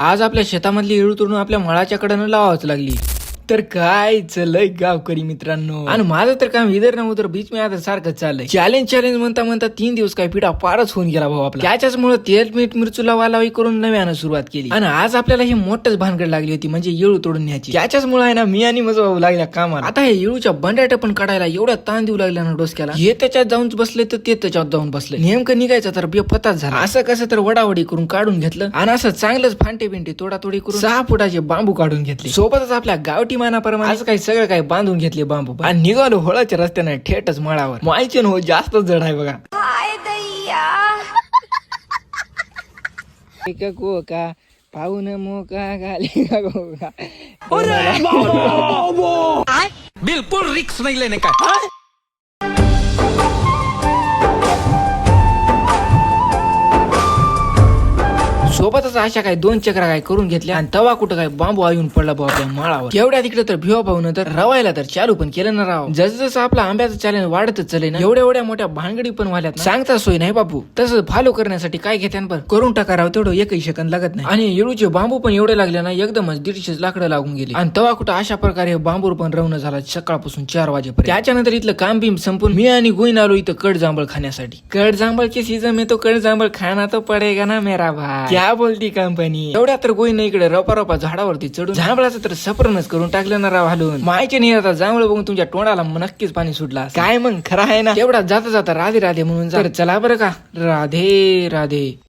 आज आपल्या शेतामधली इळू तोडून आपल्या मळाच्या कडेनं लावावंच लागली. तर काय चलय गावकरी मित्रांनो, आणि माझं तर काम इधर ना उधर बीच में आता सारखं चाललंय. चॅलेंज म्हणता म्हणता 3 दिवस काय पिढा पारच होऊन गेला भाऊ आपला. त्याच्याचमुळे तेल मीठ मिरचूला वालावी करून नव्यानं सुरुवात केली. आणि आज आपल्याला ही मोठच भानगड लागली होती, म्हणजे येळू तोडून न्यायची. त्याच्याचमुळे आहे ना मी आणि माझा भाऊ लागल्या कामाला. आता हे येळूच्या बंडाट पण काढायला एवढा ताण देऊ लागला ना डोसक्याला, हे त्याच्यात जाऊन बसले तर ते त्याच्यात जाऊन बसले. नेमकं निघायचं तर बेपत्ताच झाला. असं कसं तर वडावडी करून काढून घेतलं, आणि असं चांगलंच फांटे बिंटे तोडातोडी करून 6 फुटाचे बांबू काढून घेतले. सोबतच आपल्या गावठी मानाप्रमाणे आज काही सगळं काही बांधून घेतले बांबू, आणि निघालो होळाच्या रस्त्याने थेटच मळावर. मायचे हो जास्त जड आहे बघा. का पाहून मोका घाले का बिल्कुल रिक्स नहीं लेने का. सोबतच अशा काही 2 चक्रा काय करून घेतल्या, आणि तवा कुठं काय बांबू येऊन पडला भाऊ आपल्या माळावर. एवढ्या तिकडे तर भिवा पाहून तर रवायला तर चालू पण केलं ना राव. जसं आपला आंब्याचं चॅलेंज वाढतच चले ना, एवढ्या मोठ्या भानगडी पण वाल्यात सांगता सोय नाही बापू. तसं फॉलो करण्यासाठी काय घेत्यान पण करून टाका राव, तेवढं एकही सेकंद लागत नाही. आणि येळूचे बांबू पण एवढे लागले ना, एकदमच 150 लाकडं लागून गेली. आणि तवा कुठं अशा प्रकारे बांबूर पण रवणं झाला सकाळपासून 4 वाजेपर्यंत. त्याच्यानंतर इथलं काम बिम संपून मी आणि गोईन आलो इथं कडजांभळ खाण्यासाठी. कडजांभळची सीझन में तो कडजांभळ खाना तो पडेगा ना मेरा भाई, क्या बोलती कंपनी. एवढ्या तर गोईन इकडे रपा झाडावरती चढून जांभळाचं तर सपरणच करून टाकलं ना राव हालून. मायचे नाही आता जांभळ बघून तुमच्या तोंडाला नक्कीच पाणी सुटला काय मग खरं आहे ना. तेवढा जाता जाता राधे राधे म्हणून तर चला बरं का, राधे राधे.